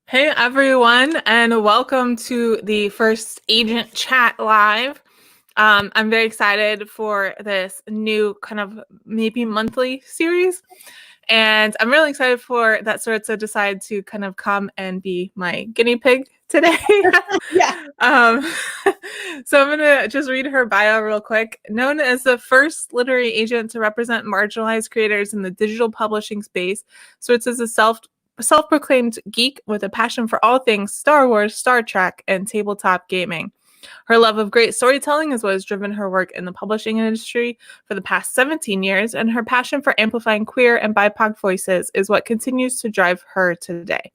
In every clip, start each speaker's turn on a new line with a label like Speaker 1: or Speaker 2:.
Speaker 1: Hey everyone, and welcome to the first Agent Chat Live. I'm very excited for this new kind of maybe monthly series, and I'm really excited for that Saritza decide to kind of come and be my guinea pig today.
Speaker 2: Yeah.
Speaker 1: um, so I'm gonna just read her bio real quick. Known as the first literary agent to represent marginalized creators in the digital publishing space, Saritza is a self-proclaimed geek with a passion for all things Star Wars, Star Trek, and tabletop gaming. Her love of great storytelling is what has driven her work in the publishing industry for the past 17 years, and her passion for amplifying queer and BIPOC voices is what continues to drive her today.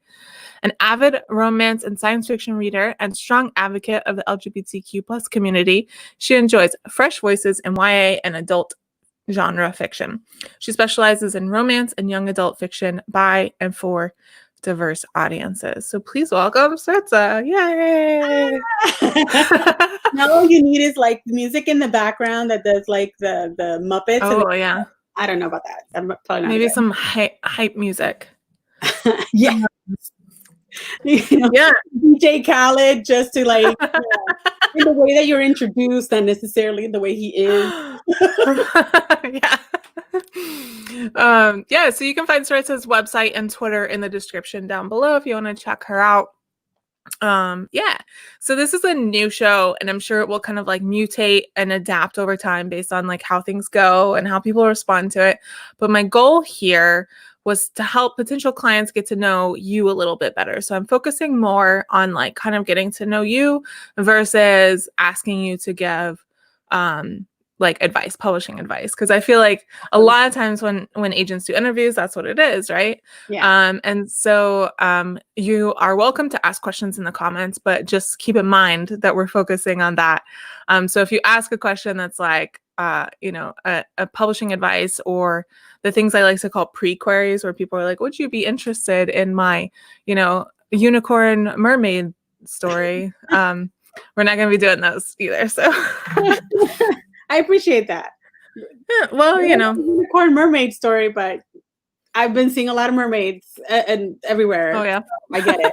Speaker 1: An avid romance and science fiction reader and strong advocate of the LGBTQ+ community, she enjoys fresh voices in YA and adult genre fiction. She specializes in romance and young adult fiction by and for diverse audiences. So please welcome Saritza. Yay!
Speaker 2: Now all you need is like music in the background that does like the Muppets.
Speaker 1: Oh yeah.
Speaker 2: I don't know about that. I'm probably not
Speaker 1: Maybe
Speaker 2: good.
Speaker 1: some hype music.
Speaker 2: Yeah.
Speaker 1: Yeah.
Speaker 2: DJ Khaled, just to like in the way that you're introduced, not necessarily in the way he is.
Speaker 1: Yeah. Yeah, so you can find Saritza's website and Twitter in the description down below if you want to check her out. Yeah, so this is a new show, and I'm sure it will kind of like mutate and adapt over time based on like how things go and how people respond to it. But my goal here was to help potential clients get to know you a little bit better. So I'm focusing more on like kind of getting to know you versus asking you to give like advice, publishing advice, because I feel like a lot of times when agents do interviews, that's what it is, right?
Speaker 2: Yeah.
Speaker 1: And so you are welcome to ask questions in the comments, but just keep in mind that we're focusing on that. So if you ask a question that's like a publishing advice, or the things I like to call pre-queries, where people are like, would you be interested in my unicorn mermaid story? We're not going to be doing those either. So
Speaker 2: I appreciate that.
Speaker 1: yeah, well,
Speaker 2: unicorn mermaid story, but I've been seeing a lot of mermaids and everywhere.
Speaker 1: Oh yeah,
Speaker 2: I get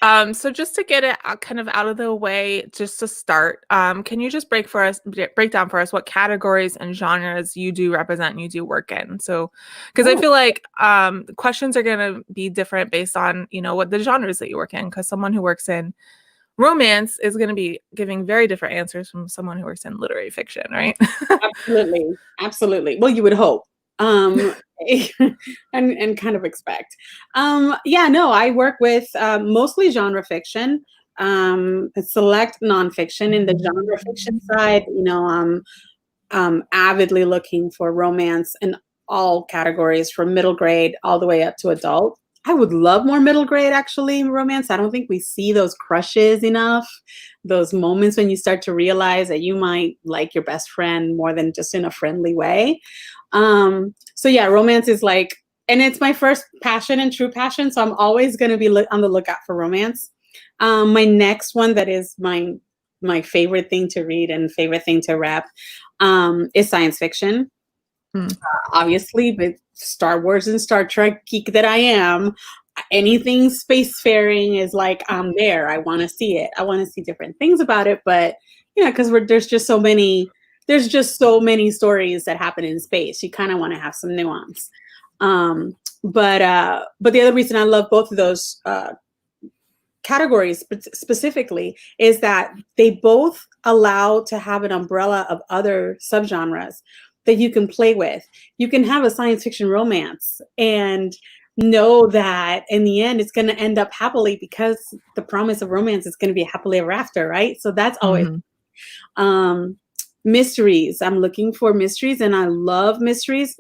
Speaker 2: it.
Speaker 1: So just to get it kind of out of the way, just to start, can you just break down for us what categories and genres you do represent and you do work in? So, because I feel like questions are going to be different based on, what the genres that you work in, because someone who works in romance is going to be giving very different answers from someone who works in literary fiction, right?
Speaker 2: Absolutely. Well, you would hope. And kind of expect. I work with mostly genre fiction, select nonfiction. In the genre fiction side, I'm avidly looking for romance in all categories, from middle grade all the way up to adult. I would love more middle grade, actually, romance. I don't think we see those crushes enough, those moments when you start to realize that you might like your best friend more than just in a friendly way. Romance is like, and it's my first passion and true passion, so I'm always going to be on the lookout for romance. My next one that is my favorite thing to read and favorite thing to rep is science fiction. Obviously, with Star Wars and Star Trek geek that I am, anything spacefaring is like, I'm there. I want to see it. I want to see different things about it. But because there's just so many stories that happen in space. You kind of want to have some nuance. But the other reason I love both of those categories specifically is that they both allow to have an umbrella of other subgenres that you can play with. You can have a science fiction romance and know that in the end it's going to end up happily, because the promise of romance is going to be happily ever after, right? So that's always mysteries. I'm looking for mysteries, and I love mysteries.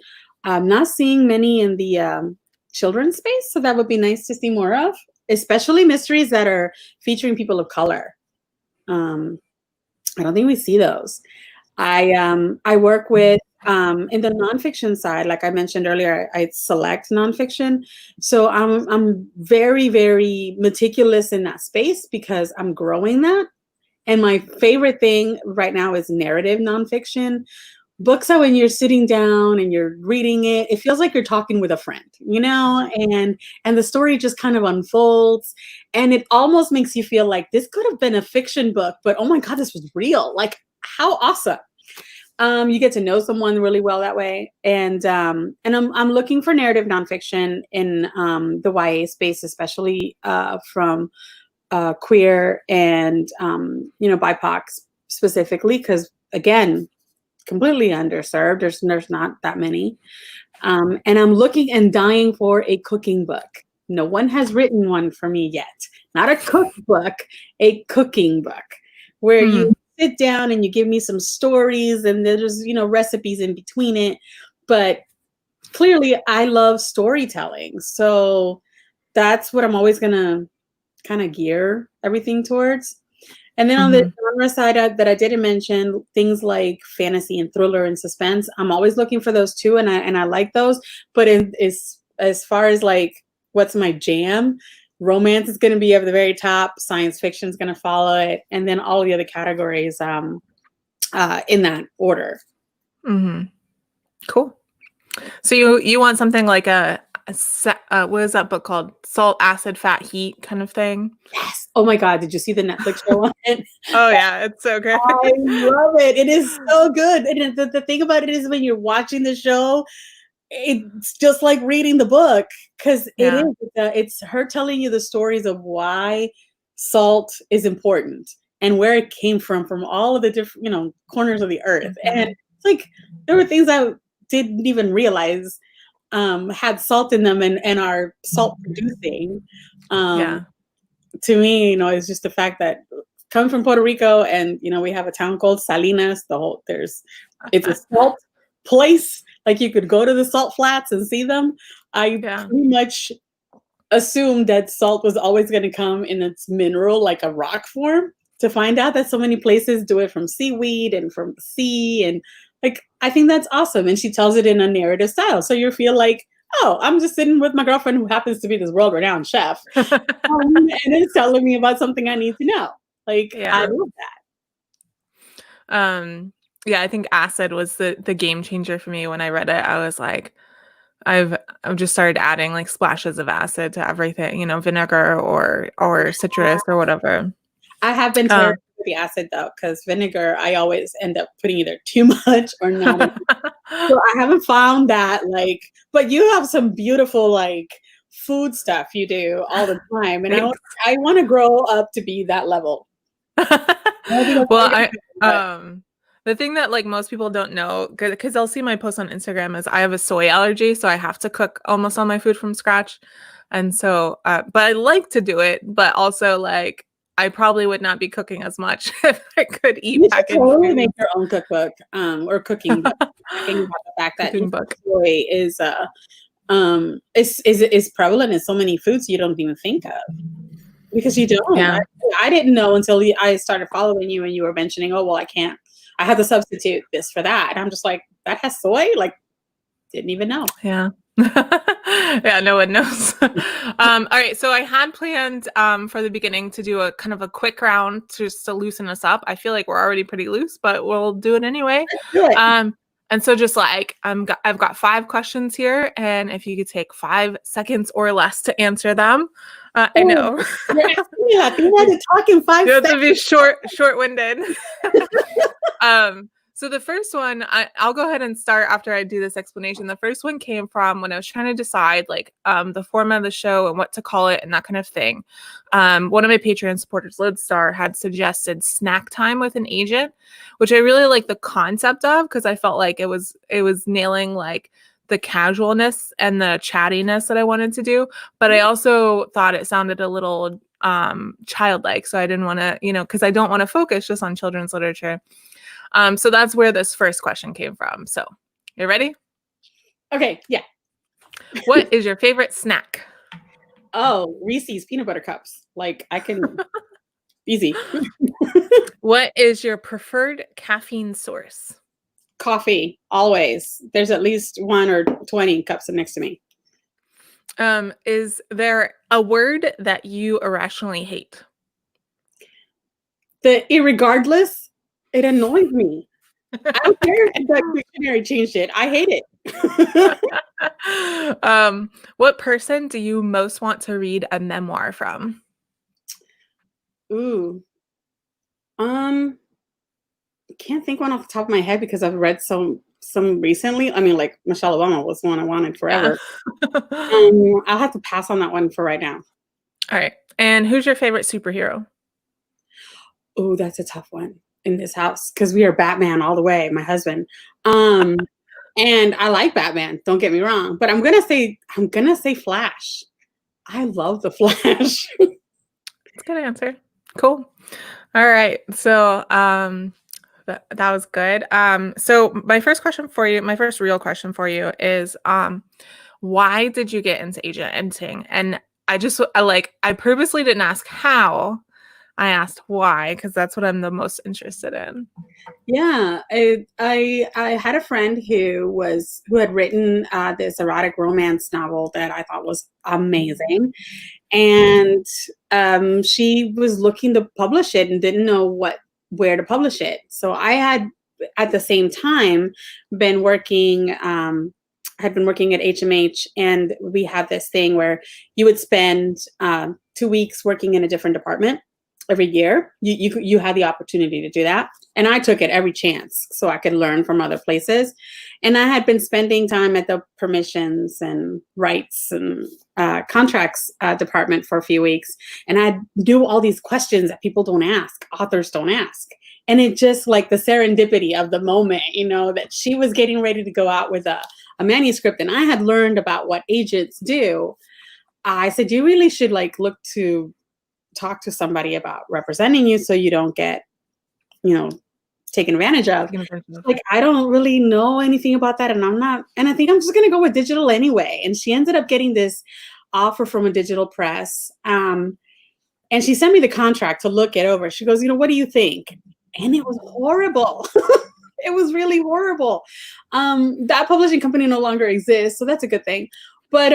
Speaker 2: I'm not seeing many in the children's space, so that would be nice to see more of, especially mysteries that are featuring people of color. I don't think we see those. I work with in the nonfiction side, like I mentioned earlier, I select nonfiction. So I'm very, very meticulous in that space because I'm growing that. And my favorite thing right now is narrative nonfiction, books are when you're sitting down and you're reading it, it feels like you're talking with a friend, and the story just kind of unfolds, and it almost makes you feel like this could have been a fiction book, but oh my God, this was real. Like, how awesome. You get to know someone really well that way. And I'm looking for narrative nonfiction in the YA space, especially from queer and BIPOC specifically, because again, completely underserved. There's not that many. And I'm looking and dying for a cooking book. No one has written one for me yet. Not a cookbook, a cooking book where you sit down and you give me some stories and there's, recipes in between it. But clearly I love storytelling. So that's what I'm always going to kind of gear everything towards. And then on the genre side that I didn't mention, things like fantasy and thriller and suspense, I'm always looking for those too, and I like those. But as far as like what's my jam, romance is going to be at the very top, science fiction is going to follow it, and then all the other categories in that order.
Speaker 1: Cool. So you want something like what is that book called? Salt, Acid, Fat, Heat kind of thing?
Speaker 2: Yes. Oh my God. Did you see the Netflix show on it?
Speaker 1: Oh yeah, it's so good.
Speaker 2: I love it. It is so good. And the thing about it is when you're watching the show, it's just like reading the book, because it's her telling you the stories of why salt is important and where it came from all of the different, corners of the earth. And it's like, there were things I didn't even realize had salt in them and are salt producing. To me, it's just the fact that coming from Puerto Rico and, we have a town called Salinas, it's a salt place. Like you could go to the salt flats and see them. I pretty much assumed that salt was always going to come in its mineral, like a rock form, to find out that so many places do it from seaweed and from the sea. And like, I think that's awesome. And she tells it in a narrative style. So you feel like, oh, I'm just sitting with my girlfriend who happens to be this world-renowned chef. And it's telling me about something I need to know. Like, I love that.
Speaker 1: Yeah, I think acid was the game changer for me. When I read it, I was like, I've just started adding like splashes of acid to everything, vinegar or citrus or whatever.
Speaker 2: I have been terrible with the acid though, because vinegar, I always end up putting either too much or not enough. So I haven't found that, but you have some beautiful food stuff you do all the time, and I want to grow up to be that level.
Speaker 1: Well, the thing that most people don't know, because they'll see my post on Instagram, is I have a soy allergy, so I have to cook almost all my food from scratch. And so, but I like to do it, but also I probably would not be cooking as much if I could eat packaged food.
Speaker 2: Totally make your own cookbook or cooking book. Thinking about the fact that soy is prevalent in so many foods you don't even think of. Because you don't.
Speaker 1: Yeah.
Speaker 2: I didn't know until I started following you and you were mentioning, oh, well, I have to substitute this for that. And I'm just like, that has soy? Didn't even know.
Speaker 1: Yeah. Yeah, no one knows. All right. So I had planned for the beginning to do a kind of a quick round just to loosen us up. I feel like we're already pretty loose, but we'll do it anyway. And so just I've got 5 questions here, and if you could take 5 seconds or less to answer them. I know.
Speaker 2: You're asking me that. You had to talk in 5 seconds.
Speaker 1: You have to be short-winded. So the first one, I'll go ahead and start after I do this explanation. The first one came from when I was trying to decide the format of the show and what to call it and that kind of thing. One of my Patreon supporters, Lodestar, had suggested snack time with an agent, which I really like the concept of, because I felt like it was nailing the casualness and the chattiness that I wanted to do. But I also thought it sounded a little childlike. So I didn't want to, because I don't want to focus just on children's literature. So that's where this first question came from. So, you ready?
Speaker 2: Okay, yeah.
Speaker 1: What is your favorite snack?
Speaker 2: Oh, Reese's peanut butter cups. I can easy.
Speaker 1: What is your preferred caffeine source?
Speaker 2: Coffee, always. There's at least 1 or 20 cups next to me.
Speaker 1: Is there a word that you irrationally hate?
Speaker 2: The irregardless. It annoys me. I don't care if the dictionary changed it. I hate it.
Speaker 1: What person do you most want to read a memoir from?
Speaker 2: Ooh. Can't think one off the top of my head because I've read some recently. I mean, like Michelle Obama was one I wanted
Speaker 1: Yeah.
Speaker 2: forever. I'll have to pass on that one for right now.
Speaker 1: All right. And who's your favorite superhero?
Speaker 2: Oh, that's a tough one in this house because we are Batman all the way, my husband. And I like Batman, don't get me wrong, but I'm gonna say Flash. I love the Flash.
Speaker 1: That's a good answer. Cool. All right. So that was good. So my first real question for you is why did you get into agenting? And I purposely didn't ask how. I asked why, because that's what I'm the most interested in.
Speaker 2: Yeah, I had a friend who had written this erotic romance novel that I thought was amazing, and she was looking to publish it and didn't know where to publish it. So I had at the same time been working. Had been working at HMH, and we have this thing where you would spend 2 weeks working in a different department every year. You had the opportunity to do that, and I took it every chance so I could learn from other places. And I had been spending time at the permissions and rights and contracts department for a few weeks, and I'd do all these questions that people don't ask, authors don't ask. And it just like the serendipity of the moment, that she was getting ready to go out with a manuscript, and I had learned about what agents do. I said, you really should look to talk to somebody about representing you so you don't get, taken advantage of. Like, I don't really know anything about that, and I think I'm just gonna go with digital anyway. And she ended up getting this offer from a digital press. And she sent me the contract to look it over. She goes, what do you think? And it was horrible. It was really horrible. That publishing company no longer exists, so that's a good thing. But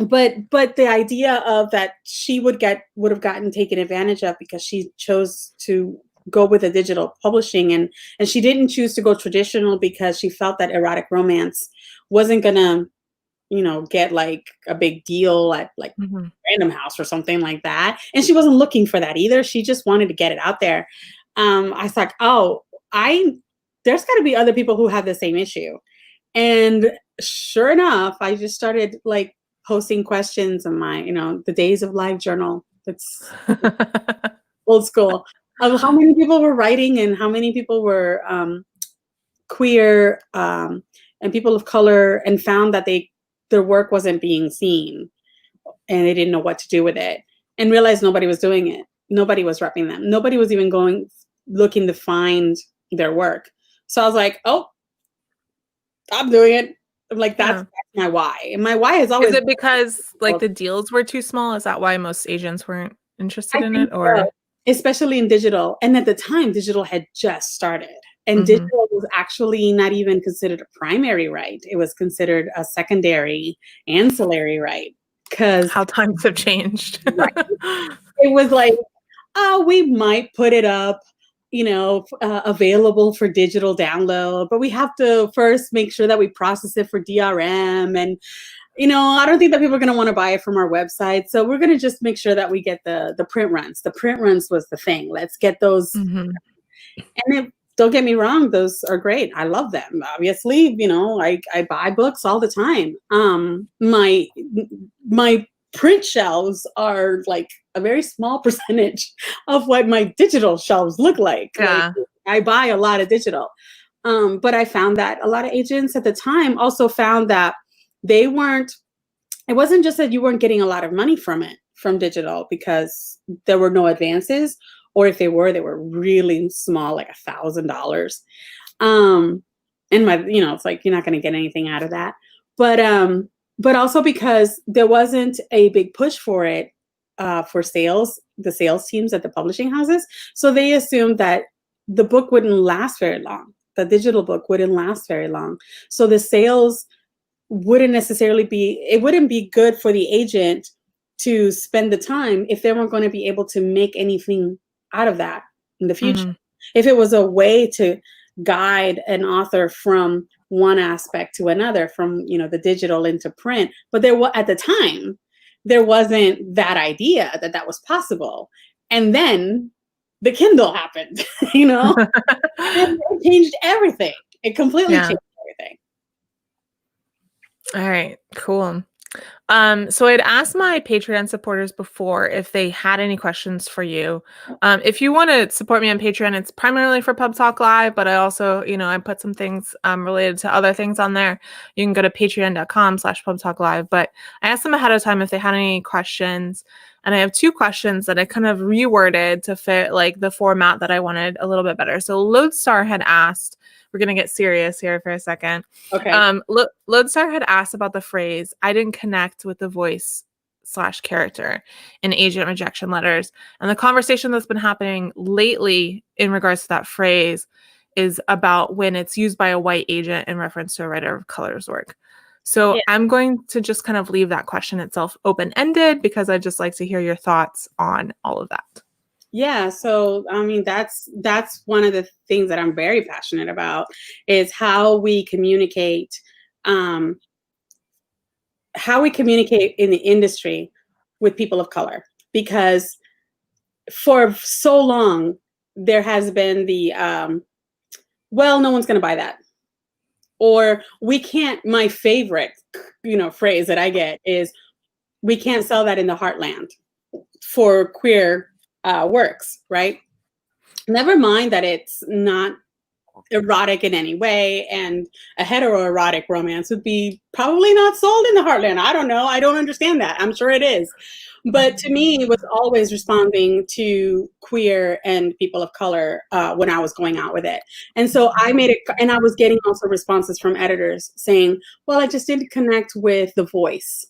Speaker 2: the idea of that she would have gotten taken advantage of because she chose to go with a digital publishing, and she didn't choose to go traditional because she felt that erotic romance wasn't gonna get like a big deal at Random House or something like that. And she wasn't looking for that either. She just wanted to get it out there. I thought, there's got to be other people who have the same issue. And sure enough, I just started posting questions in my, the Days of Live journal. That's old school, of how many people were writing and how many people were queer and people of color, and found that their work wasn't being seen and they didn't know what to do with it, and realized nobody was doing it. Nobody was repping them. Nobody was even looking to find their work. So I was like, oh, I'm doing it. I'm like, that's my why. And my why is always.
Speaker 1: Is it because the deals were too small? Is that why most agents weren't interested in it? Or
Speaker 2: so. Especially in digital. And at the time, digital had just started. And digital was actually not even considered a primary right. It was considered a secondary, ancillary right. Because
Speaker 1: how times have changed.
Speaker 2: Right. It was like, oh, we might put it up, available for digital download, but we have to first make sure that we process it for DRM. And, I don't think that people are going to want to buy it from our website. So we're going to just make sure that we get the print runs. The print runs was the thing. Let's get those. And don't get me wrong, those are great. I love them. Obviously, I buy books all the time. My print shelves are like a very small percentage of what my digital shelves look like.
Speaker 1: Yeah.
Speaker 2: I buy a lot of digital. But I found that a lot of agents at the time also found that it wasn't just that you weren't getting a lot of money from digital because there were no advances, or if they were really small, like $1,000. And it's like, you're not going to get anything out of that. But also because there wasn't a big push for it for the sales teams at the publishing houses. So they assumed that the book wouldn't last very long. The digital book wouldn't last very long. So the sales wouldn't be good for the agent to spend the time if they weren't going to be able to make anything out of that in the future. If it was a way to guide an author from one aspect to another, from, the digital into print. But at the time, there wasn't that idea that was possible. And then the Kindle happened, and it changed everything. It completely changed everything.
Speaker 1: All right, cool. So I'd asked my Patreon supporters before if they had any questions for you. If you want to support me on Patreon, it's primarily for Pub Talk Live, but I also, I put some things related to other things on there. You can go to patreon.com/Pub Talk Live. But I asked them ahead of time if they had any questions. And I have 2 questions that I kind of reworded to fit like the format that I wanted a little bit better. So Lodestar had asked, we're going to get serious here for a second.
Speaker 2: Okay.
Speaker 1: Lodestar had asked about the phrase, I didn't connect with the voice/character in agent rejection letters. And the conversation that's been happening lately in regards to that phrase is about when it's used by a white agent in reference to a writer of color's work. So I'm going to just kind of leave that question itself open-ended because I'd just like to hear your thoughts on all of that.
Speaker 2: Yeah, so I mean that's one of the things that I'm very passionate about is how we communicate in the industry with people of color, because for so long there has been the well, no one's going to buy that, or we can't. My favorite phrase that I get is, we can't sell that in the heartland for queer works, right? Never mind that it's not erotic in any way, and a heteroerotic romance would be probably not sold in the heartland. I don't know. I don't understand that. I'm sure it is. But to me, it was always responding to queer and people of color when I was going out with it. And so I made it, and I was getting also responses from editors saying, well, I just didn't connect with the voice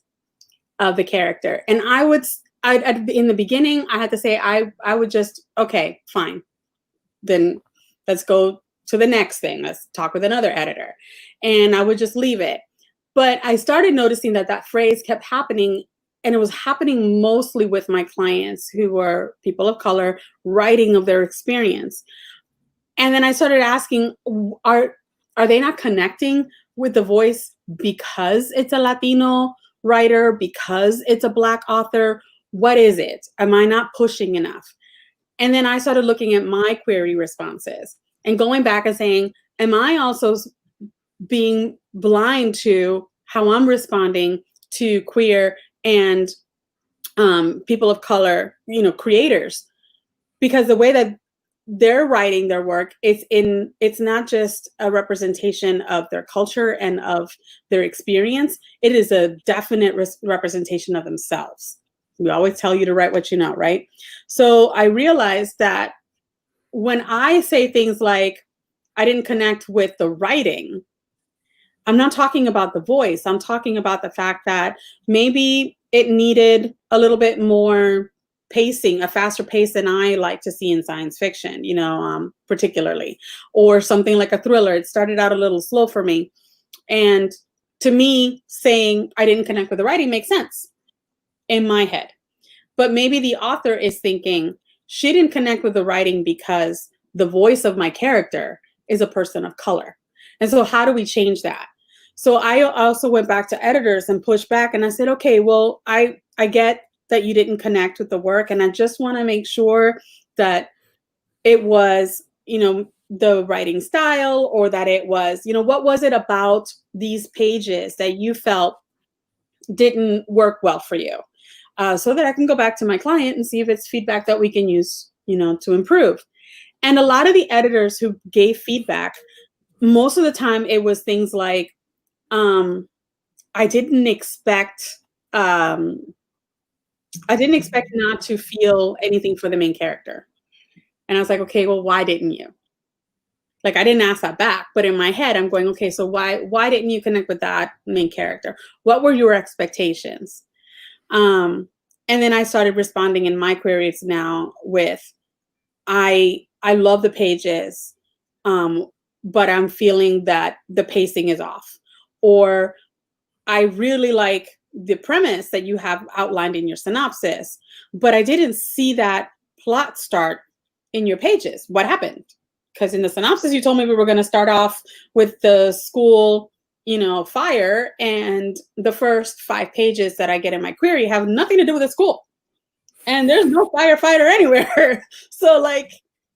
Speaker 2: of the character. And in the beginning, I had to say, I would just, okay, fine. Then let's go to the next thing. Let's talk with another editor. And I would just leave it. But I started noticing that phrase kept happening, and it was happening mostly with my clients who were people of color writing of their experience. And then I started asking, are they not connecting with the voice because it's a Latino writer, because it's a Black author? What is it? Am I not pushing enough? And then I started looking at my query responses and going back and saying, am I also being blind to how I'm responding to queer and people of color, creators? Because the way that they're writing their work, it's not just a representation of their culture and of their experience. It is a definite representation of themselves. We always tell you to write what you know, right? So I realized that when I say things like, I didn't connect with the writing, I'm not talking about the voice. I'm talking about the fact that maybe it needed a little bit more pacing, a faster pace than I like to see in science fiction, particularly, or something like a thriller. It started out a little slow for me. And to me, saying I didn't connect with the writing makes sense in my head. But maybe the author is thinking, she didn't connect with the writing because the voice of my character is a person of color. And so how do we change that? So I also went back to editors and pushed back, and I said, okay, well, I get that you didn't connect with the work, and I just want to make sure that it was, the writing style, or that it was, what was it about these pages that you felt didn't work well for you? So that I can go back to my client and see if it's feedback that we can use, to improve. And a lot of the editors who gave feedback, most of the time it was things like, I didn't expect not to feel anything for the main character. And I was like, okay, well, why didn't you? Like, I didn't ask that back, but in my head, I'm going, okay, so why didn't you connect with that main character? What were your expectations? And then I started responding in my queries now with, I love the pages, but I'm feeling that the pacing is off. Or I really like the premise that you have outlined in your synopsis, but I didn't see that plot start in your pages. What happened? because in the synopsis you told me we were going to start off with the school, fire, and the first 5 pages that I get in my query have nothing to do with the school. And there's no firefighter anywhere. So like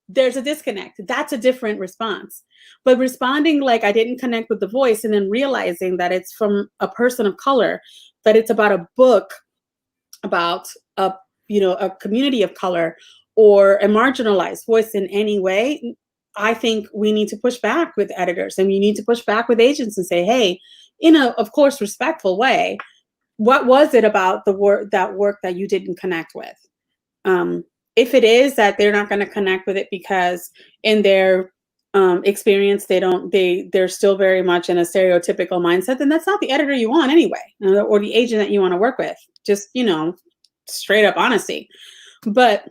Speaker 2: there's a disconnect. That's a different response. But responding like I didn't connect with the voice, and then realizing that it's from a person of color, that it's about a book about a community of color or a marginalized voice in any way, I think we need to push back with editors, and we need to push back with agents and say, hey, in a, of course, respectful way, what was it about the work that you didn't connect with? If it is that they're not going to connect with it because in their experience they're still very much in a stereotypical mindset, then that's not the editor you want anyway, or the agent that you want to work with. Just straight up honesty. But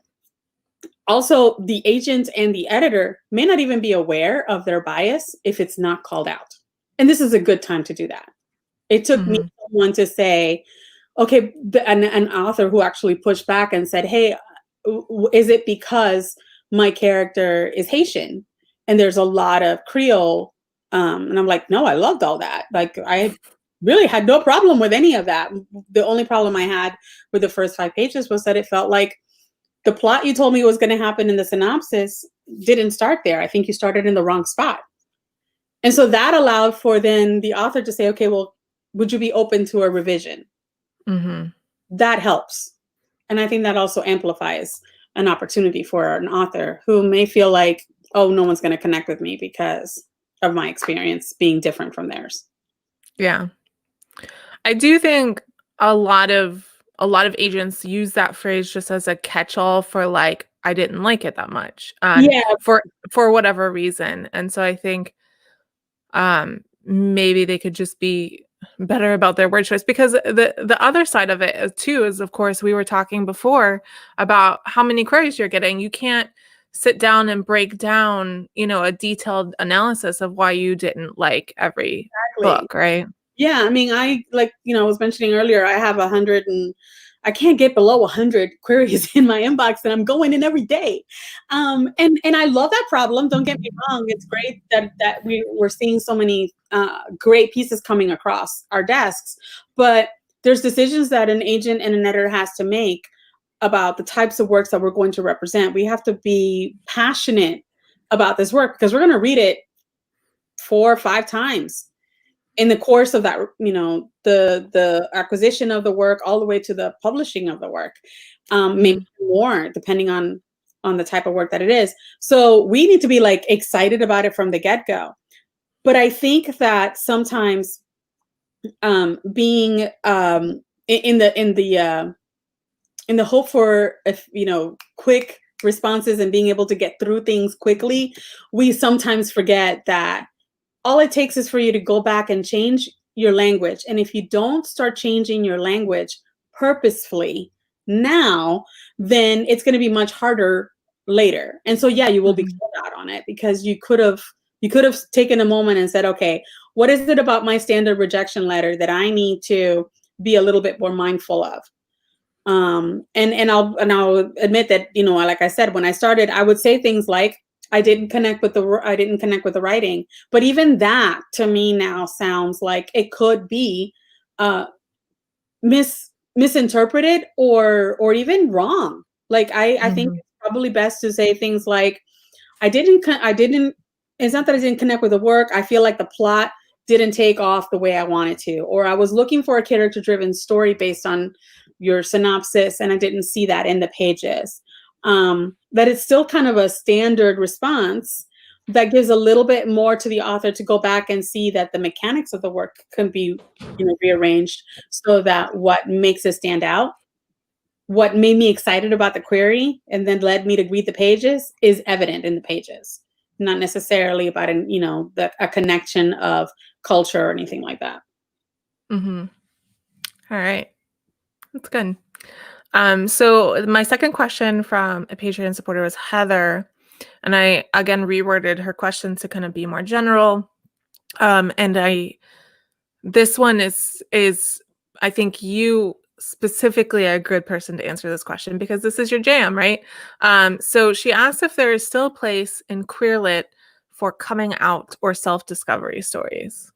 Speaker 2: also, the agent and the editor may not even be aware of their bias if it's not called out. And this is a good time to do that. It took me someone to say, okay, an author who actually pushed back and said, hey, is it because my character is Haitian and there's a lot of Creole? And I'm like, no, I loved all that. Like, I really had no problem with any of that. The only problem I had with the first 5 pages was that it felt like the plot you told me was going to happen in the synopsis didn't start there. I think you started in the wrong spot. And so that allowed for then the author to say, okay, well, would you be open to a revision? That helps. And I think that also amplifies an opportunity for an author who may feel like, oh, no one's going to connect with me because of my experience being different from theirs.
Speaker 1: Yeah. I do think a lot of agents use that phrase just as a catch-all for like, I didn't like it that much. For whatever reason. And so I think maybe they could just be better about their word choice, because the other side of it too is, of course, we were talking before about how many queries you're getting. You can't sit down and break down, a detailed analysis of why you didn't like every book, right?
Speaker 2: Yeah, I mean, I was mentioning earlier, I have 100 and I can't get below 100 queries in my inbox, and I'm going in every day. And I love that problem. Don't get me wrong. It's great that we're seeing so many great pieces coming across our desks, but there's decisions that an agent and an editor has to make about the types of works that we're going to represent. We have to be passionate about this work because we're going to read it 4 or 5 times in the course of that, the acquisition of the work all the way to the publishing of the work, maybe more depending on the type of work that it is. So we need to be like excited about it from the get-go. But I think that sometimes being in the hope for quick responses and being able to get through things quickly, we sometimes forget that all it takes is for you to go back and change your language. And if you don't start changing your language purposefully now, then it's going to be much harder later. And so, yeah, you will be called out on it because you could have taken a moment and said, okay, what is it about my standard rejection letter that I need to be a little bit more mindful of? And I'll admit that, like I said, when I started, I would say things like, I didn't connect with the writing. But even that to me now sounds like it could be misinterpreted or even wrong. Like I think it's probably best to say things like, it's not that I didn't connect with the work. I feel like the plot didn't take off the way I wanted to, or I was looking for a character-driven story based on your synopsis and I didn't see that in the pages. That it's still kind of a standard response that gives a little bit more to the author to go back and see that the mechanics of the work can be, rearranged so that what makes it stand out, what made me excited about the query and then led me to read the pages is evident in the pages, not necessarily about a connection of culture or anything like that.
Speaker 1: All right. That's good. So my second question from a Patreon supporter was Heather, and I again reworded her question to kind of be more general. This one is I think you specifically are a good person to answer this question because this is your jam, right? So she asked if there is still a place in queer lit for coming out or self-discovery stories?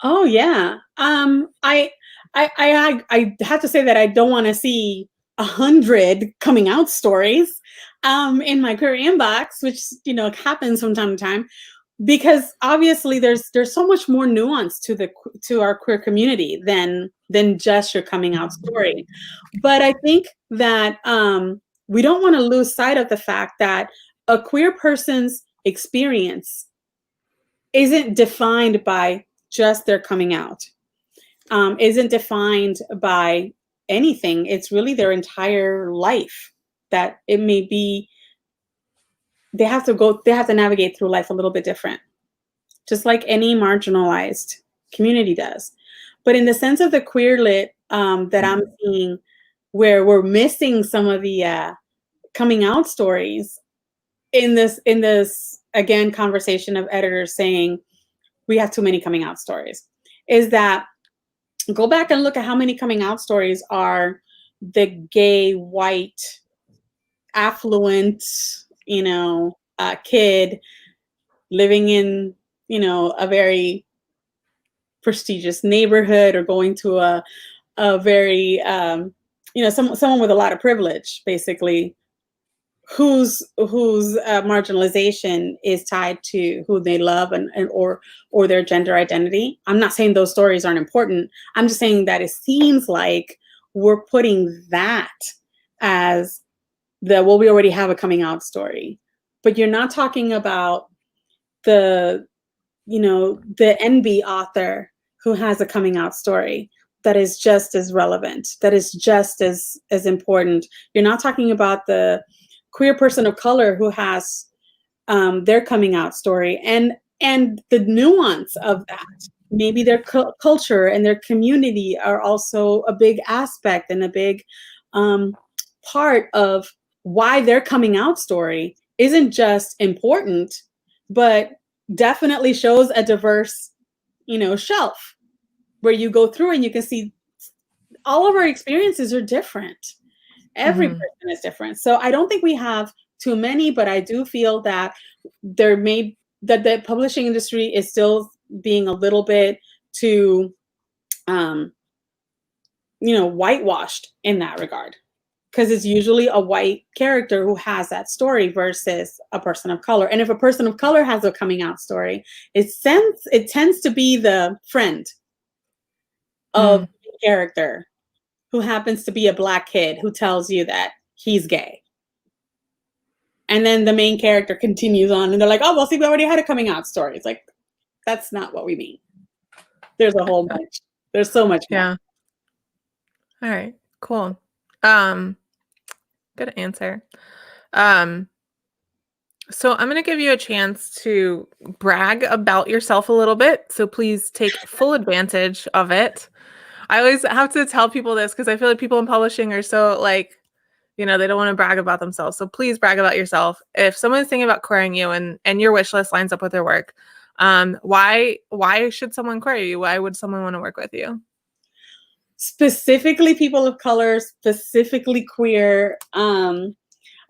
Speaker 2: Oh yeah. I have to say that I don't want to see 100 coming out stories in my queer inbox, which happens from time to time, because obviously there's so much more nuance to our queer community than just your coming out story. But I think that we don't want to lose sight of the fact that a queer person's experience isn't defined by just their coming out, isn't defined by anything. It's really their entire life that it may be. They have to navigate through life a little bit different, just like any marginalized community does. But in the sense of the queer lit that I'm seeing, where we're missing some of the coming out stories in this again conversation of editors saying we have too many coming out stories, is that go back and look at how many coming out stories are the gay, white, affluent, kid living in, a very prestigious neighborhood, or going to a very, someone with a lot of privilege, basically, whose marginalization is tied to who they love or their gender identity. I'm not saying those stories aren't important. I'm just saying that it seems like we're putting that as we already have a coming out story. But you're not talking about the NB author who has a coming out story that is just as relevant, that is just as important. You're not talking about the queer person of color who has their coming out story and the nuance of that. Maybe their culture and their community are also a big aspect and a big part of why their coming out story isn't just important, but definitely shows a diverse, shelf where you go through and you can see all of our experiences are different. Every person is different. So I don't think we have too many, but I do feel that that the publishing industry is still being a little bit too, whitewashed in that regard. Because it's usually a white character who has that story versus a person of color. And if a person of color has a coming out story, it tends to be the friend of the character who happens to be a Black kid who tells you that he's gay. And then the main character continues on and they're like, oh, well, see, we already had a coming out story. It's like, that's not what we mean. There's a whole bunch. There's so much more.
Speaker 1: Yeah. All right, cool. Good answer. So I'm going to give you a chance to brag about yourself a little bit. So please take full advantage of it. I always have to tell people this because I feel like people in publishing are so they don't want to brag about themselves. So please brag about yourself. If someone's thinking about querying you and your wish list lines up with their work, why should someone query you? Why would someone want to work with you?
Speaker 2: Specifically people of color, specifically queer. I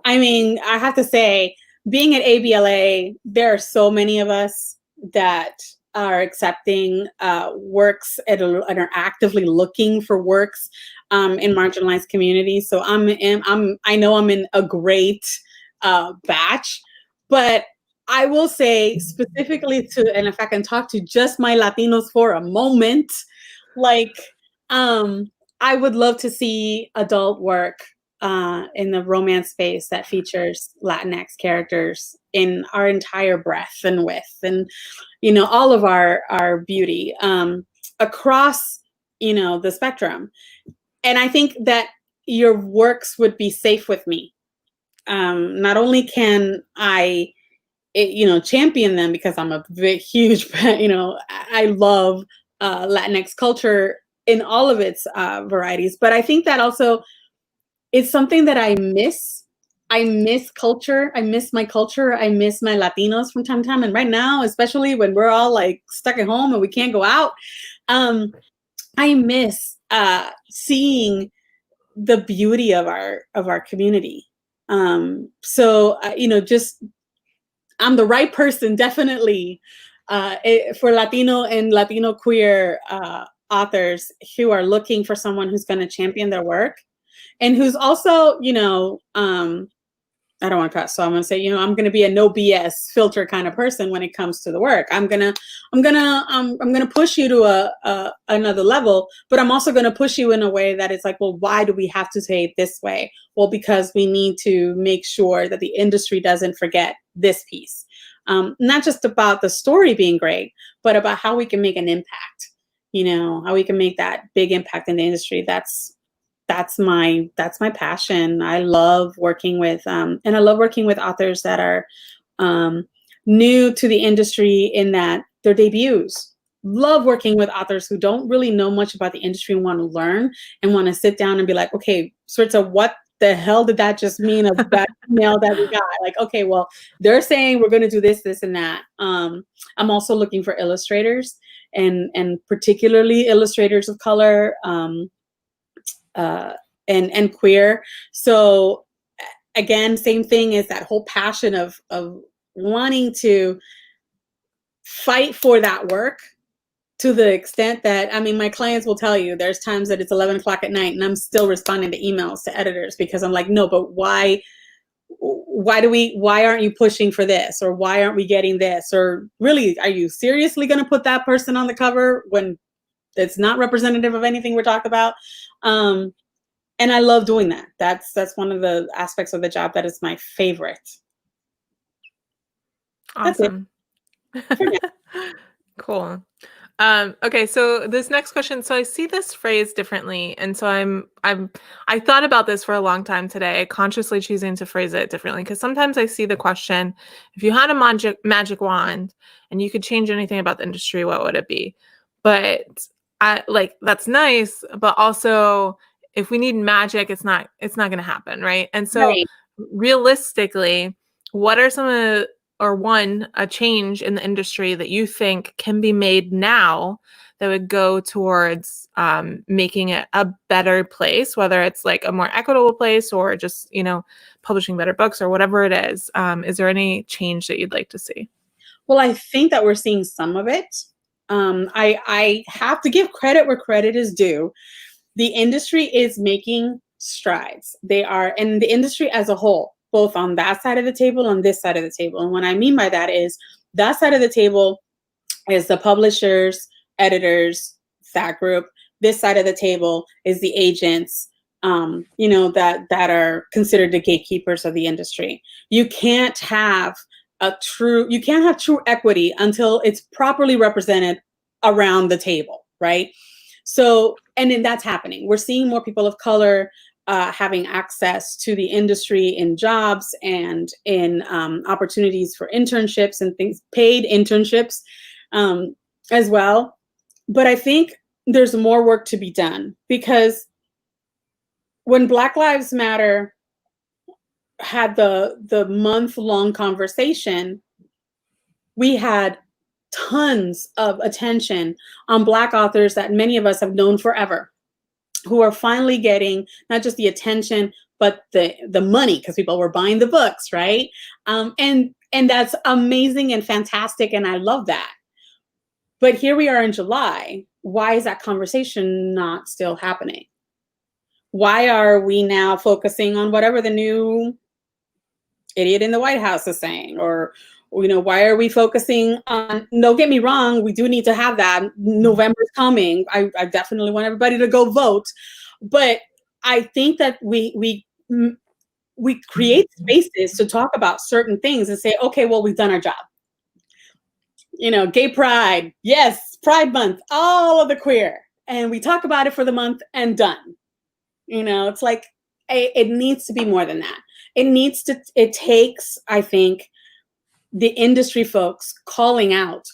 Speaker 2: mean, I have to say, being at ABLA, there are so many of us that are accepting works and are actively looking for works in marginalized communities. So I know I'm in a great batch, but I will say specifically and if I can talk to just my Latinos for a moment, I would love to see adult work in the romance space that features Latinx characters in our entire breadth and width, and all of our beauty across the spectrum. And I think that your works would be safe with me. Not only can I champion them because I'm a huge I love Latinx culture in all of its varieties, but I think that also it's something that I miss. I miss culture. I miss my culture. I miss my Latinos from time to time. And right now, especially when we're all stuck at home and we can't go out, I miss seeing the beauty of our community. So just I'm the right person, definitely, for Latino and Latino queer authors who are looking for someone who's going to champion their work and who's also, I don't want to cuss, so I'm gonna say, I'm gonna be a no BS filter kind of person when it comes to the work. I'm gonna push you to another level, but I'm also gonna push you in a way that it's like, well, why do we have to say it this way? Well, because we need to make sure that the industry doesn't forget this piece. Not just about the story being great, but about how we can make an impact. How we can make that big impact in the industry. That's my passion. I love working with and I love working with authors that are new to the industry in that their debuts. Love working with authors who don't really know much about the industry and want to learn and want to sit down and be like, okay, Saritza, what the hell did that just mean of that email that we got? Like, okay, well, they're saying we're going to do this, this, and that. I'm also looking for illustrators and particularly illustrators of color. And queer. So again, same thing is that whole passion of wanting to fight for that work to the extent that, I mean, my clients will tell you there's times that it's 11 o'clock at night and I'm still responding to emails to editors because I'm like, no, but why aren't you pushing for this? Or why aren't we getting this? Or really, are you seriously going to put that person on the cover when it's not representative of anything we're talking about? And I love doing that. That's one of the aspects of the job that is my favorite.
Speaker 1: Awesome. Cool. Okay, so this next question. So I see this phrase differently, and so I thought about this for a long time today, consciously choosing to phrase it differently because sometimes I see the question: if you had a magic wand and you could change anything about the industry, what would it be? But that's nice, but also if we need magic, it's not going to happen, right? And so
Speaker 2: Right.
Speaker 1: realistically, what are some of a change in the industry that you think can be made now that would go towards making it a better place, whether it's like a more equitable place or just, publishing better books or whatever it is. Is there any change that you'd like to see?
Speaker 2: Well, I think that we're seeing some of it. I have to give credit where credit is due. The industry is making strides. They are, and the industry as a whole, both on that side of the table, on this side of the table. And what I mean by that is that side of the table is the publishers, editors, that group. This side of the table is the agents, that are considered the gatekeepers of the industry. You can't have true equity until it's properly represented around the table, right? So, and then that's happening. We're seeing more people of color having access to the industry in jobs and in opportunities for internships and things, paid internships as well. But I think there's more work to be done because when Black Lives Matter had the month-long conversation, we had tons of attention on Black authors that many of us have known forever, who are finally getting not just the attention, but the money, because people were buying the books, right? And that's amazing and fantastic, and I love that. But here we are in July. Why is that conversation not still happening? Why are we now focusing on whatever the new idiot in the White House is saying? Or why are we focusing on, don't get me wrong, we do need to have that. November's coming. I definitely want everybody to go vote. But I think that we create spaces to talk about certain things and say, okay, well, we've done our job. Gay pride, yes, Pride Month, all of the queer. And we talk about it for the month and done. It's like, it needs to be more than that. It takes, I think, the industry folks calling out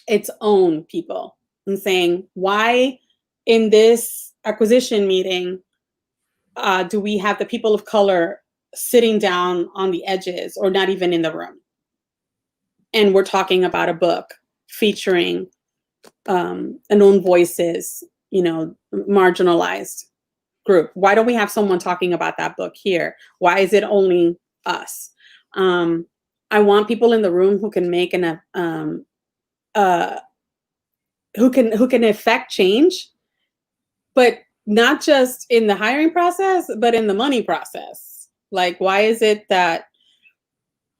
Speaker 2: its own people and saying, why in this acquisition meeting do we have the people of color sitting down on the edges or not even in the room? And we're talking about a book featuring unknown voices, marginalized group. Why don't we have someone talking about that book here? Why is it only us? I want people in the room who can make uh, who can affect change, but not just in the hiring process, but in the money process. Like, why is it that,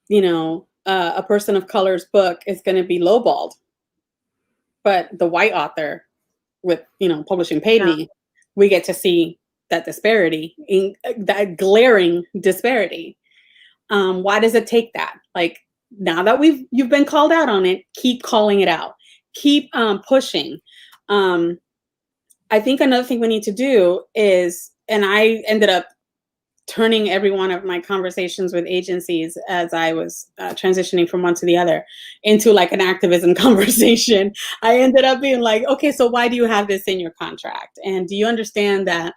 Speaker 2: a person of color's book is going to be lowballed, but the white author with, publishing paid
Speaker 1: Yeah.
Speaker 2: me, we get to see that disparity, in that glaring disparity. Why does it take that? Like, now that you've been called out on it, keep calling it out, keep pushing. I think another thing we need to do is, and I ended up turning every one of my conversations with agencies as I was transitioning from one to the other into like an activism conversation. I ended up being like, okay, so why do you have this in your contract? And do you understand that,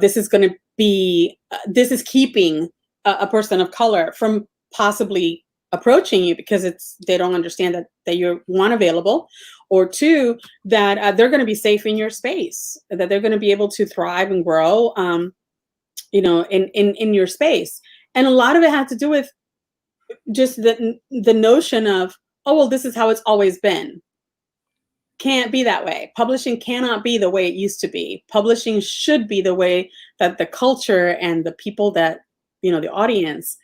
Speaker 2: this is going to be, this is keeping a person of color from possibly approaching you because they don't understand that you're, one, available, or two, that they're going to be safe in your space, that they're going to be able to thrive and grow, in your space. And a lot of it has to do with just the notion of, oh, well, this is how it's always been. Can't be that way. Publishing cannot be the way it used to be. Publishing should be the way that the culture and the people that, the audience,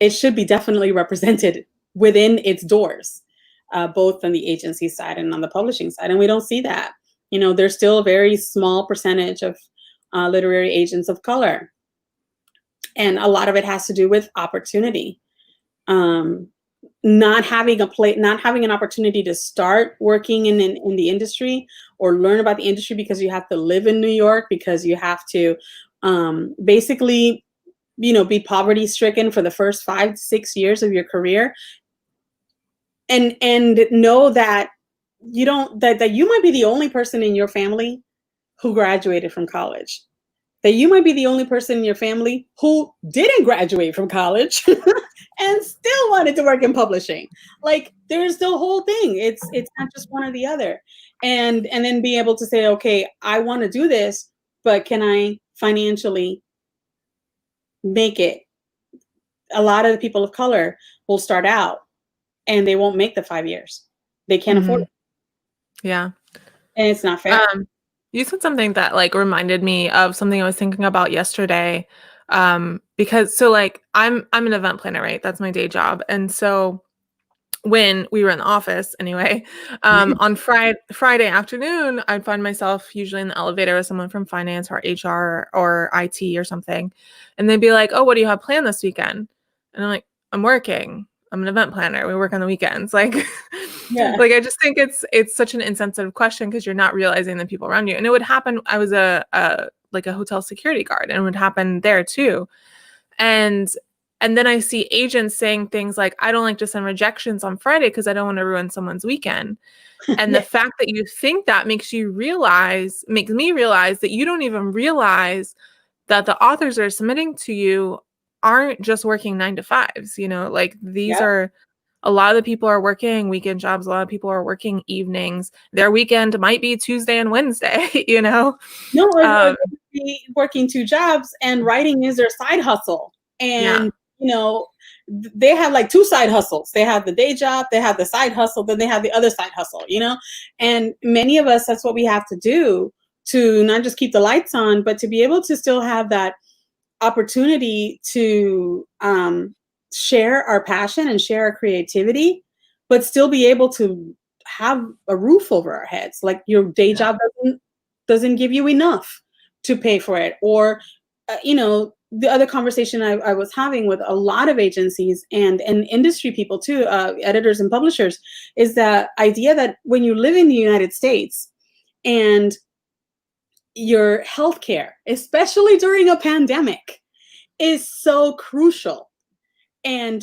Speaker 2: it should be definitely represented within its doors, both on the agency side and on the publishing side. And we don't see that. There's still a very small percentage of literary agents of color. And a lot of it has to do with opportunity. Not having an opportunity to start working in the industry or learn about the industry because you have to live in New York, because you have to basically, be poverty stricken for the first 5 to 6 years of your career, and know that that you might be the only person in your family who graduated from college. That you might be the only person in your family who didn't graduate from college and still wanted to work in publishing. Like, there's the whole thing. It's not just one or the other. And then be able to say, okay, I want to do this, but can I financially make it? A lot of the people of color will start out and they won't make the 5 years. They can't afford it.
Speaker 1: Yeah.
Speaker 2: And it's not fair.
Speaker 1: You said something that like reminded me of something I was thinking about yesterday. Because I'm an event planner, right? That's my day job. And so when we were in the office anyway, on Friday afternoon, I'd find myself usually in the elevator with someone from finance or HR or IT or something. And they'd be like, oh, what do you have planned this weekend? And I'm like, I'm working. I'm an event planner. We work on the weekends. Like,
Speaker 2: Yeah.
Speaker 1: like I just think it's such an insensitive question because you're not realizing the people around you. And it would happen. I was a hotel security guard, and it would happen there too. And then I see agents saying things like, I don't like to send rejections on Friday because I don't want to ruin someone's weekend. And the fact that you think that makes me realize that you don't even realize that the authors that are submitting to you aren't just working 9 to 5s, like these are, a lot of the people are working weekend jobs. A lot of people are working evenings. Their weekend might be Tuesday and Wednesday,
Speaker 2: No, or be working 2 jobs and writing is their side hustle. And, they have like 2 side hustles. They have the day job, they have the side hustle, then they have the other side hustle, And many of us, that's what we have to do to not just keep the lights on, but to be able to still have that opportunity to share our passion and share our creativity, but still be able to have a roof over our heads. Like, your day job doesn't give you enough to pay for it. Or, the other conversation I was having with a lot of agencies and industry people too, editors and publishers, is the idea that when you live in the United States and your healthcare, especially during a pandemic, is so crucial. And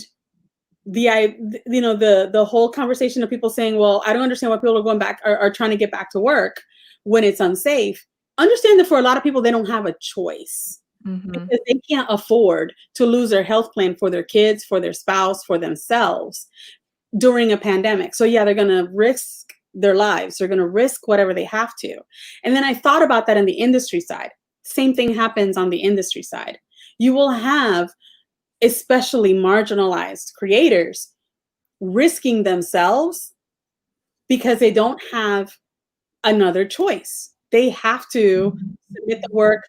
Speaker 2: the whole conversation of people saying, well, I don't understand why people are going back, are trying to get back to work when it's unsafe. Understand that for a lot of people, they don't have a choice. Because they can't afford to lose their health plan for their kids, for their spouse, for themselves during a pandemic. So yeah, they're going to risk their lives. They're going to risk whatever they have to. And then I thought about that in the industry side. Same thing happens on the industry side. You will have especially marginalized creators, risking themselves because they don't have another choice. They have to submit the work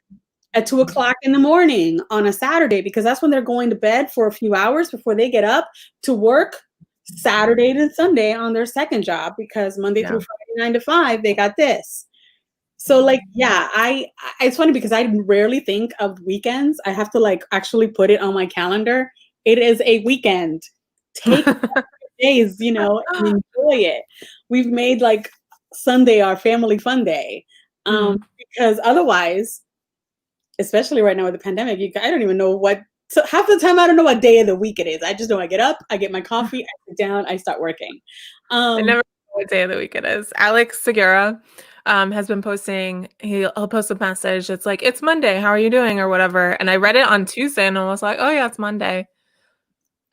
Speaker 2: at 2 o'clock in the morning on a Saturday, because that's when they're going to bed for a few hours before they get up to work Saturday to Sunday on their second job, because Monday through Friday, 9 to 5, they got this. So like, yeah, it's funny because I rarely think of weekends. I have to like actually put it on my calendar. It is a weekend. Take days, you know, and enjoy it. We've made like Sunday our family fun day. Because otherwise, especially right now with the pandemic, I don't even know what, so half the time I don't know what day of the week it is. I just know I get up, I get my coffee, I sit down, I start working.
Speaker 1: I never know what day of the week it is. Alex Segura has been posting, he'll post a message. It's like, it's Monday, how are you doing, or whatever. And I read it on Tuesday and I was like, oh yeah, it's Monday.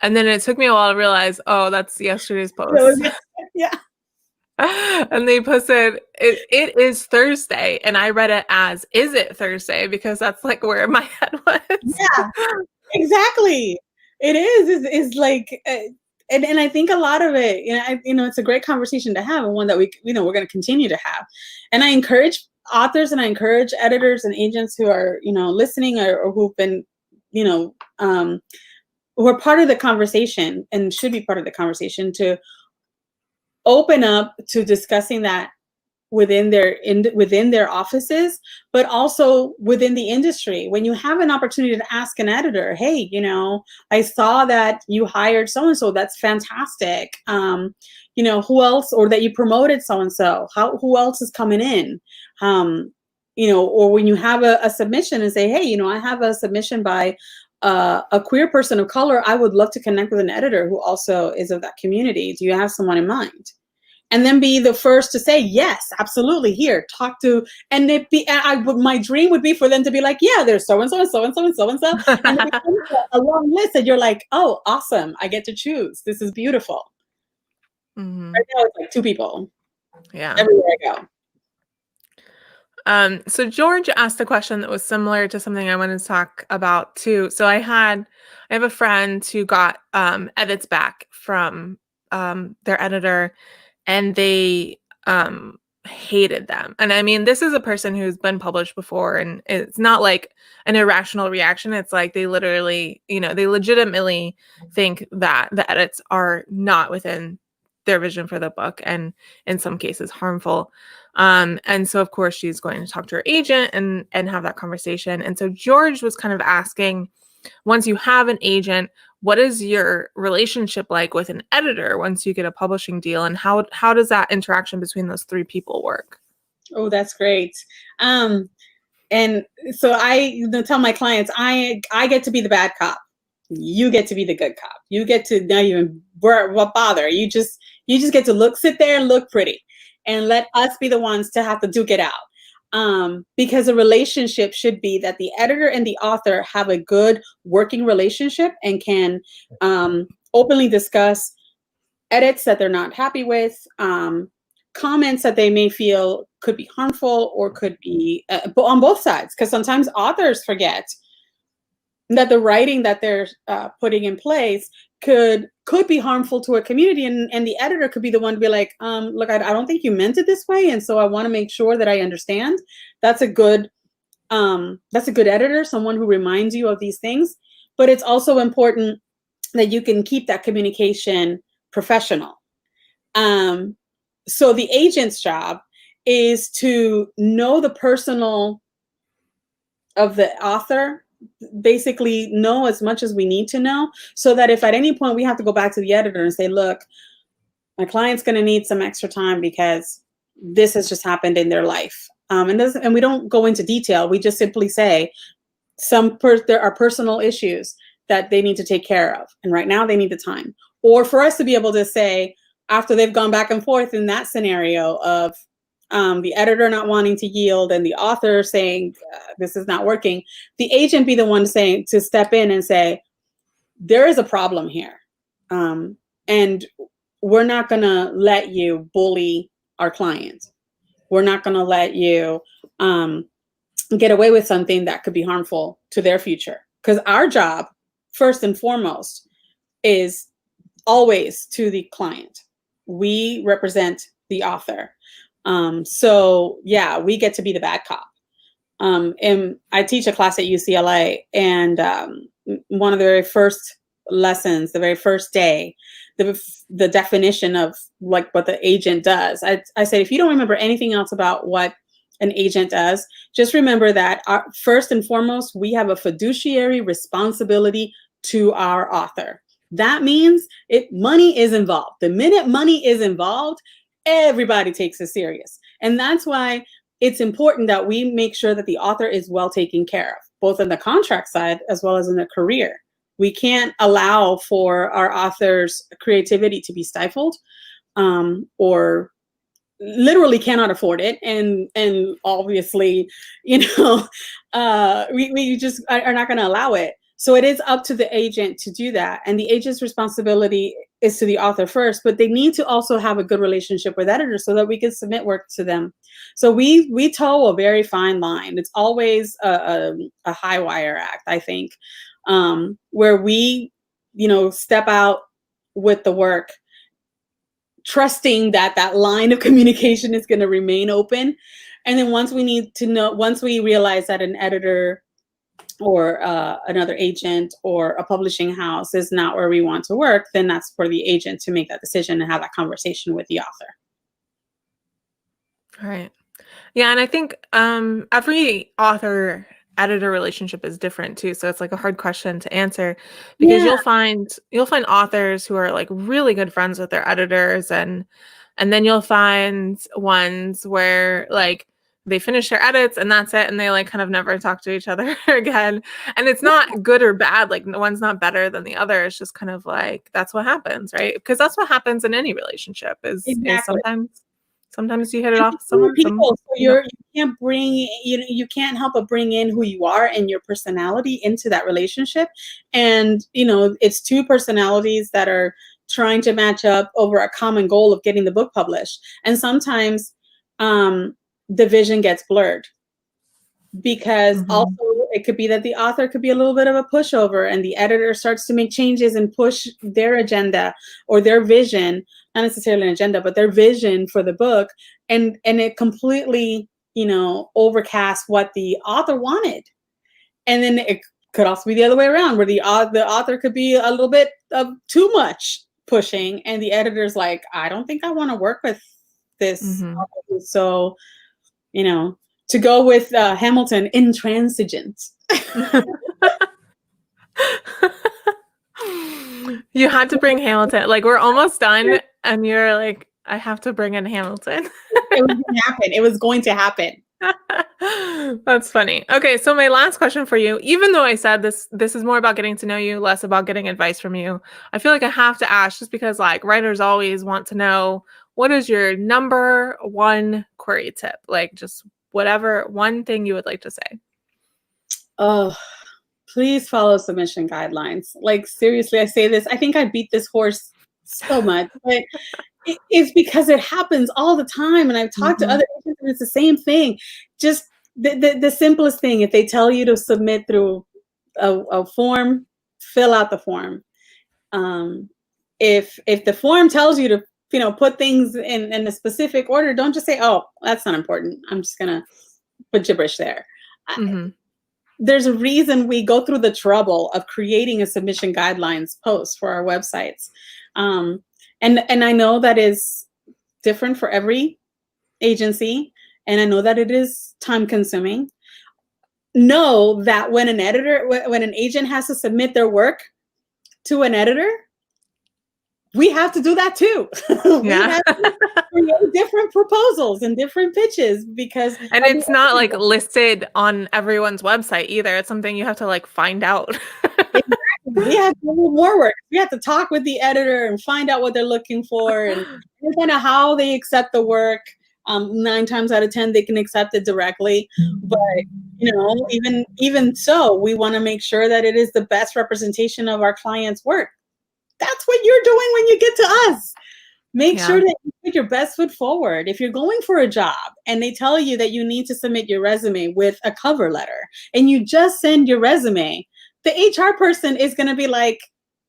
Speaker 1: And then it took me a while to realize, oh, that's yesterday's post.
Speaker 2: Yeah.
Speaker 1: And they posted, it is Thursday. And I read it as, is it Thursday? Because that's like where my head was.
Speaker 2: Yeah, exactly. It is. It's like, and I think a lot of it, it's a great conversation to have, and one that we're going to continue to have. And I encourage authors and I encourage editors and agents who are, listening or who've been, who are part of the conversation and should be part of the conversation, to open up to discussing that within their offices, but also within the industry. When you have an opportunity to ask an editor, hey, I saw that you hired so-and-so, that's fantastic. Who else, or that you promoted so-and-so, who else is coming in? Or when you have a submission and say, hey, I have a submission by a queer person of color, I would love to connect with an editor who also is of that community. Do you have someone in mind? And then be the first to say, yes, absolutely, here, talk to, and my dream would be for them to be like, yeah, there's so-and-so and so-and-so and so-and-so. And then a long list, and you're like, oh, awesome, I get to choose. This is beautiful. Right now it's like 2 people.
Speaker 1: Yeah.
Speaker 2: Everywhere I go.
Speaker 1: So George asked a question that was similar to something I wanted to talk about too. So I have a friend who got edits back from their editor, and they hated them. And I mean, this is a person who's been published before, and it's not like an irrational reaction. It's like they literally, they legitimately think that the edits are not within their vision for the book, and in some cases harmful. And so of course she's going to talk to her agent and have that conversation. And so George was kind of asking, once you have an agent, what is your relationship like with an editor once you get a publishing deal, and how does that interaction between those 3 people work?
Speaker 2: Oh, that's great. And so I tell my clients, I get to be the bad cop. You get to be the good cop. You get to not even what bother. You just get to sit there and look pretty, and let us be the ones to have to duke it out. Because a relationship should be that the editor and the author have a good working relationship and can openly discuss edits that they're not happy with, comments that they may feel could be harmful or could be on both sides, because sometimes authors forget that the writing that they're putting in place could be harmful to a community, and the editor could be the one to be like, look, I don't think you meant it this way, and so I want to make sure that I understand. That's a good editor, someone who reminds you of these things. But it's also important that you can keep that communication professional. So the agent's job is to know the personal of the author, basically know as much as we need to know, so that if at any point we have to go back to the editor and say, look, my client's going to need some extra time because this has just happened in their life. And we don't go into detail. We just simply say there are personal issues that they need to take care of, and right now they need the time. Or for us to be able to say, after they've gone back and forth in that scenario of the editor not wanting to yield and the author saying this is not working, the agent be the one to step in and say, there is a problem here, and we're not going to let you bully our client. We're not going to let you get away with something that could be harmful to their future. Because our job first and foremost is always to the client. We represent the author. So yeah, we get to be the bad cop. And I teach a class at UCLA, and one of the very first lessons, the very first day, the definition of like what the agent does. I said, if you don't remember anything else about what an agent does, just remember that first and foremost, we have a fiduciary responsibility to our author. That means money is involved. The minute money is involved, everybody takes it serious. And that's why it's important that we make sure that the author is well taken care of, both on the contract side as well as in their career. We can't allow for our authors' creativity to be stifled, or literally cannot afford it. And obviously, we just are not going to allow it. So it is up to the agent to do that. And the agent's responsibility is to the author first, but they need to also have a good relationship with editors so that we can submit work to them. So we toe a very fine line. It's always a high wire act, I think, where we, step out with the work, trusting that line of communication is going to remain open. And then once we realize that an editor or another agent or a publishing house is not where we want to work, then that's for the agent to make that decision and have that conversation with the author.
Speaker 1: All right. Yeah, and I think every author-editor relationship is different too. So it's like a hard question to answer, because you'll find authors who are like really good friends with their editors, and then you'll find ones where like they finish their edits and that's it, and they like kind of never talk to each other again. And it's not good or bad, like one's not better than the other. It's just kind of like that's what happens, right? Because that's what happens in any relationship is sometimes you hit it off with someone.
Speaker 2: So you can't help but bring in who you are and your personality into that relationship. And it's two personalities that are trying to match up over a common goal of getting the book published. And sometimes the vision gets blurred, because also it could be that the author could be a little bit of a pushover and the editor starts to make changes and push their agenda or their vision, not necessarily an agenda, but their vision for the book. And it completely, overcasts what the author wanted. And then it could also be the other way around, where the author could be a little bit of too much pushing and the editor's like, I don't think I want to work with this. So, to go with Hamilton, intransigent.
Speaker 1: You had to bring Hamilton. Like, we're almost done, and you're like, I have to bring in Hamilton.
Speaker 2: It was going to happen.
Speaker 1: That's funny. Okay, so my last question for you, even though I said this is more about getting to know you, less about getting advice from you, I feel like I have to ask, just because like writers always want to know, what is your number one query tip? Like, just whatever one thing you would like to say.
Speaker 2: Oh, please follow submission guidelines. Like, seriously, I say this, I think I beat this horse so much, but it's because it happens all the time. And I've talked to other agents and it's the same thing. Just the simplest thing, if they tell you to submit through a form, fill out the form. If the form tells you to put things in a specific order, don't just say, oh, that's not important, I'm just gonna put gibberish there. There's a reason we go through the trouble of creating a submission guidelines post for our websites. And I know that is different for every agency, and I know that it is time consuming. Know that when an agent has to submit their work to an editor, we have to do that too. We have to create different proposals and different pitches, and
Speaker 1: it's not like listed on everyone's website either. It's something you have to like find out.
Speaker 2: Exactly. We have to do more work. We have to talk with the editor and find out what they're looking for and kind of how they accept the work. 9 times out of 10, they can accept it directly. But even so, we want to make sure that it is the best representation of our client's work. That's what you're doing when you get to us. Make sure that you put your best foot forward. If you're going for a job and they tell you that you need to submit your resume with a cover letter and you just send your resume, the HR person is going to be like,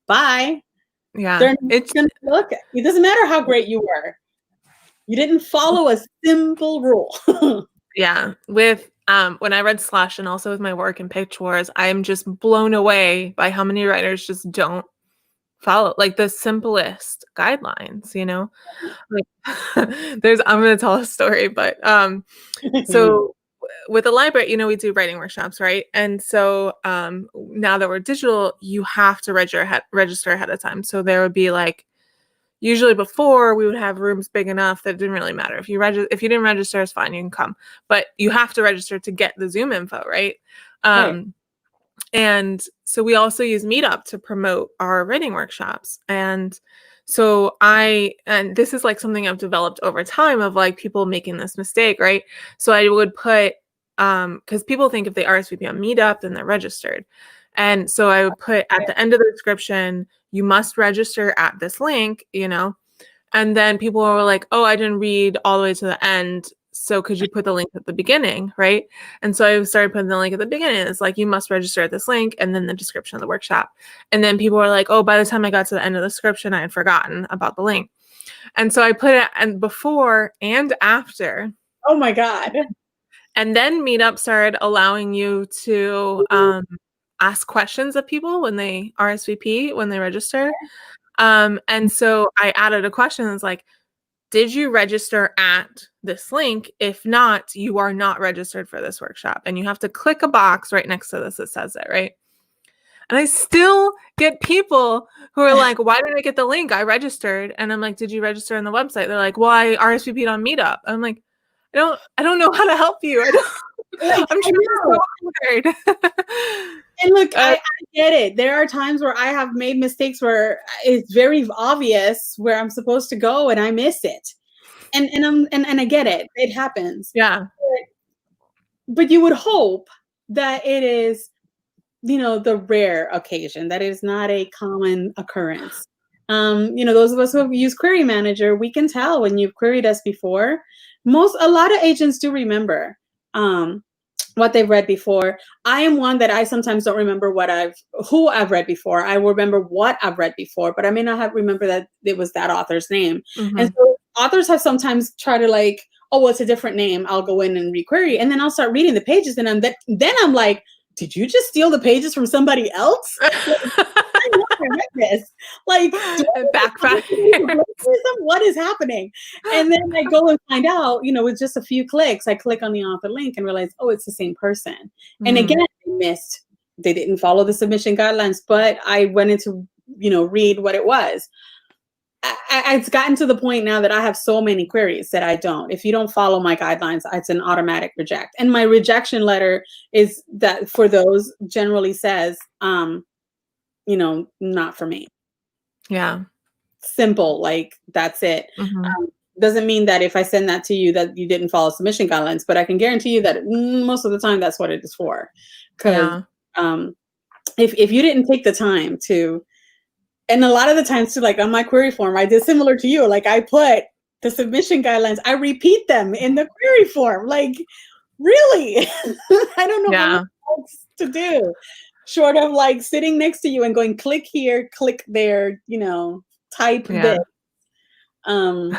Speaker 2: bye.
Speaker 1: Yeah.
Speaker 2: They're not going to look. It doesn't matter how great you were. You didn't follow a simple rule.
Speaker 1: Yeah. With when I read Slush and also with my work in Pitch Wars, I'm just blown away by how many writers just don't follow like the simplest guidelines, you know? Like I'm gonna tell a story, but so with the library, you know, we do writing workshops, right? And so now that we're digital, you have to register ahead of time. So there would be like usually before we would have rooms big enough that it didn't really matter. If you didn't register, it's fine, you can come. But you have to register to get the Zoom info, right?
Speaker 2: Right.
Speaker 1: And so we also use Meetup to promote our writing workshops. And so and this is like something I've developed over time of like people making this mistake, right? So I would put, because people think if they RSVP on Meetup, then they're registered. And so I would put at the end of the description, you must register at this link, you know? And then people were like, oh, I didn't read all the way to the end. So could you put the link at the beginning, right? And so I started putting the link at the beginning. It's like, you must register at this link and then the description of the workshop. And then people were like, oh, by the time I got to the end of the description, I had forgotten about the link. And so I put it and before and after.
Speaker 2: Oh my God.
Speaker 1: And then Meetup started allowing you to ask questions of people when they RSVP, when they register. And so I added a question that's like, did you register at this link? If not, you are not registered for this workshop. And you have to click a box right next to this that says it, right? And I still get people who are like, why didn't I get the link? I registered. And I'm like, did you register on the website? They're like, well, I RSVP'd on Meetup. I'm like, I don't know how to help you. I'm trying so hard.
Speaker 2: And look, I get it. There are times where I have made mistakes where it's very obvious where I'm supposed to go and I miss it. And I get it. It happens.
Speaker 1: Yeah.
Speaker 2: But you would hope that it is, you know, the rare occasion, that is not a common occurrence. You know, those of us who use Query Manager, we can tell when you've queried us before. A lot of agents do remember what they've read before. I am one that I sometimes don't remember who I've read before. I remember what I've read before, but I may not remember that it was that author's name.
Speaker 1: Mm-hmm.
Speaker 2: And so authors have sometimes tried to like, oh, well, it's a different name. I'll go in and requery. And then I'll start reading the pages. And then I'm like, did you just steal the pages from somebody else? I know I read this. Like,
Speaker 1: backfire.
Speaker 2: What is happening? And then I go and find out, you know, with just a few clicks, I click on the author link and realize, oh, it's the same person. And again, they didn't follow the submission guidelines, but I went into, you know, read what it was. It's gotten to the point now that I have so many queries that I don't. If you don't follow my guidelines, it's an automatic reject. And my rejection letter is that for those generally says, you know, not for me.
Speaker 1: Yeah.
Speaker 2: Simple, like that's it.
Speaker 1: Mm-hmm.
Speaker 2: Doesn't mean that if I send that to you that you didn't follow submission guidelines, but I can guarantee you that most of the time that's what it is for. Because if you didn't take the time to, and a lot of the times too, like on my query form, I did similar to you. Like I put the submission guidelines, I repeat them in the query form. Like, really? I don't know what else to do. Short of like sitting next to you and going, click here, click there, you know, type this.
Speaker 1: And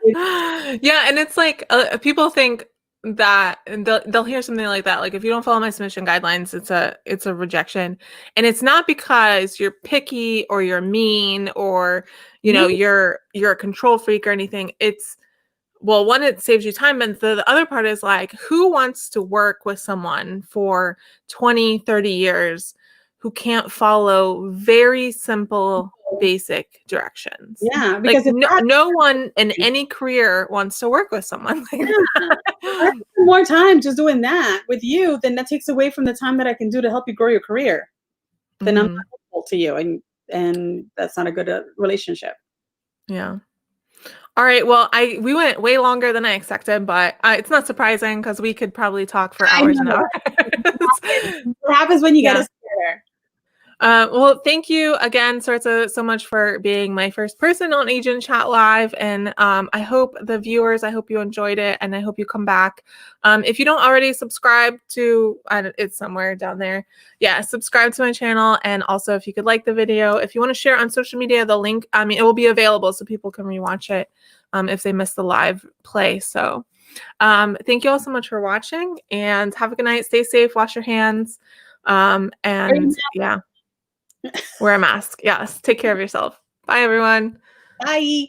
Speaker 1: it's like people think that they'll hear something like that, like if you don't follow my submission guidelines, it's a rejection, and it's not because you're picky or you're mean or you know you're a control freak or anything. It's well, one, it saves you time, and the other part is like, who wants to work with someone for 20, 30 years who can't follow very simple, basic directions?
Speaker 2: Yeah, because
Speaker 1: like no one in any career wants to work with someone like that.
Speaker 2: I spend more time just doing that with you, then that takes away from the time that I can do to help you grow your career. Then I'm not helpful to you, and that's not a good relationship.
Speaker 1: Yeah. All right. Well, we went way longer than I expected, but it's not surprising because we could probably talk for hours and hours.
Speaker 2: What happens when you get us there?
Speaker 1: Well, thank you again, Saritza, so much for being my first person on AgentChat Live. And I hope the viewers, I hope you enjoyed it, and I hope you come back. If you don't already subscribe to, it's somewhere down there. Yeah, subscribe to my channel. And also, if you could like the video, if you want to share on social media, the link, it will be available so people can rewatch it if they missed the live play. So thank you all so much for watching, and have a good night. Stay safe, wash your hands. And yeah. Wear a mask. Yes. Take care of yourself. Bye, everyone.
Speaker 2: Bye.